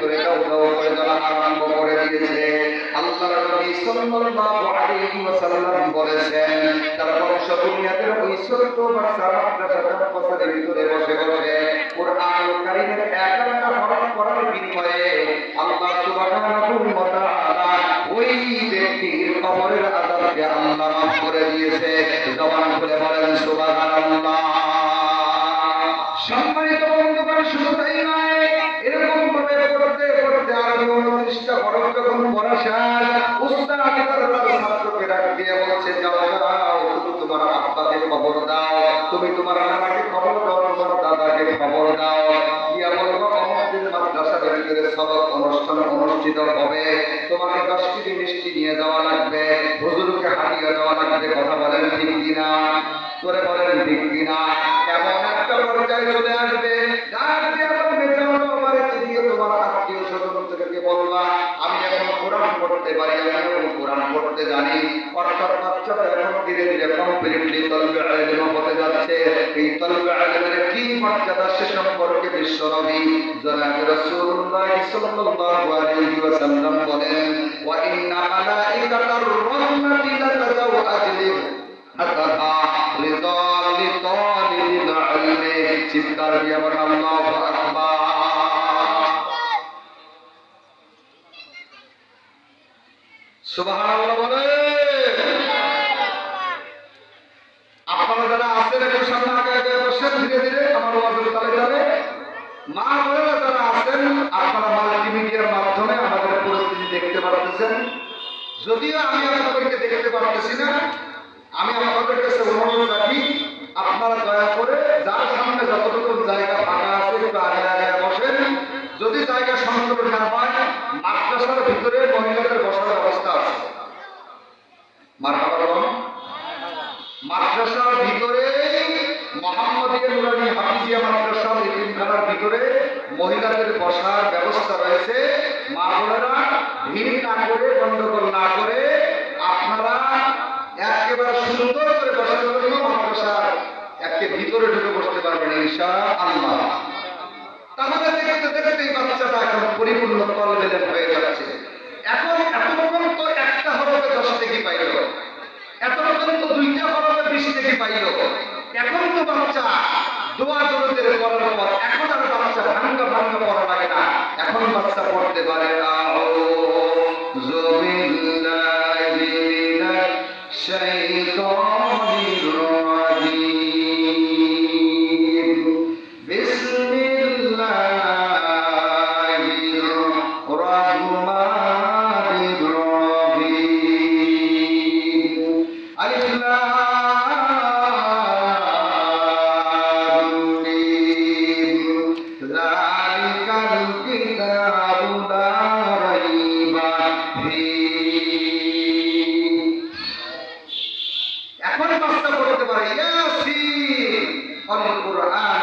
ভিতরে দাও দাও করে জ্বলা আরম্ভ করে দিয়েছে। আল্লাহর নবী সাল্লাল্লাহু আলাইহি ওয়াসাল্লাম বলেছেন, তারা বংশ বুনিয়াদের ওই ছোট্ট বাচ্চা মাদ্রাসা ক্যাম্পাসের ভিতরে বসে বসে কুরআনুল কারীমের একটা হরফ পড়ার বিনিময়ে আল্লাহ সুবহানাহু ওয়া তাআলা ওই ব্যক্তির কবরের আযাবকে আল্লাহ মাফ করে দিয়েছে। জবান খুলে বলেন সুবহানাল্লাহ। সম্মানিত বন্ধুগণ, শুধু তাই নয়, এরকম ভাবে পড়তে পড়তে আরবি 29টা হরফ যখন পড়া শেষ, উস্তাদ তার ছাত্রকে ডাক দিয়ে বলছে, যাও যাও, তুমি তোমার আব্বাকে খবর দাও, তুমি তোমার নানাকে খবর দাও, তোমার দাদাকে খবর দাও, গিয়া বলবো আমাদের মাদ্রাসার ভিতরে সবক অনুষ্ঠান অনুষ্ঠিত হবে, তোমাকে 10 কেজি মিষ্টি নিয়ে যাওয়া লাগবে, হুজুরকে হাদিয়া দেওয়া লাগবে। কথা বলেন ঠিক কিনা? তোরে বলেন ঠিক কিনা? এমন একটা পর্যায়ে চলে আসবে, যার দিয়ে বলবে, যাও আমার চিঠিয়ে তোমার আত্মীয় স্বজনদেরকে বলবা, আমি এখন কোরআন পড়তে পারি, আমি এখন কোরআন পড়তে জানি। অর্থাৎ বাচ্চাটা এখন ধীরে ধীরে কমপ্লিটলি তলবে আলেম হতে যাচ্ছে। এই তলবে আলেমের কি মর্যাদা সে সম্পর্কে বিশ্বনবী জনাব রাসূলুল্লাহ সাল্লাল্লাহু আলাইহি ওয়াসাল্লাম বলেন, ওয়া ইন্না মালাইকাতার রাহমাতি লাতাজাউ আজলিব হাতাহা লিদাল লিতালিবিল ইলমি। চিৎকার দিয়ে বলেন আল্লাহু আকবার। সুবহানাল্লাহ বলে। আপনারা যারা আছেন একটু সামনে আগে আগে বসেন, ধীরে ধীরে আমার ওয়াজের তালে তালে। মা বোনেরা যারা আছেন, আপনারা মাল্টিমিডিয়ার মাধ্যমে আমাদের পরিস্থিতি দেখতে পারতেছেন। যদিও আমি আপনাদেরকে দেখতে পারতেছি না, আমি আপনাদের কাছে অনুরোধ রাখি, আপনারা দয়া করে যার সামনে যতটুকু জায়গা ফাঁকা আছে একটু আগে আগে বসেন। যদি জায়গা সংকট না হয়, মাদ্রাসার ভিতরে মহিলাদের বসার ব্যবস্থা আছে। মারহাবা বলুন। মাদ্রাসার ভিতরে মোহাম্মদিয়া নুরানী হাফিজিয়া মাদ্রাসার এতিমখানার ভিতরে মহিলাদের বসার ব্যবস্থা রয়েছে। মা বোনেরা ভিড় না করে, গন্ডগোল না করে আপনারা একেবারে সুন্দর করে বসার জন্য মাদ্রাসার একে ভিতরে ঢুকে বসতে পারবেন ইনশাআল্লাহ। তাহলে দেখতে দেখতে এই বাচ্চাটা এখন পরিপূর্ণ তলবেলেন হয়ে যাচ্ছে। এখন এতক্ষণ তো একটা হরফে 10 থেকে পাইল, এতক্ষণ তো 2টা হরফে 20 থেকে পাইল। এখন তো বাচ্চা দোয়া দরুদের করার পর এখন আর বাচ্চা ভাঙ্গা ভাঙ্গা পড়া লাগে না। এখন বাচ্চা পড়তে পারে আউযু বিল্লাহি মিনাশ শাইতানির রাজীম, বিসমিল্লাহির রাহমানির রাহিম, আলিফ লাম মিম, যালিকাল কিতাবু লা রাইবা ফীহ। এখন বাচ্চা পড়তে পারে ইয়াসিন আল কুরআন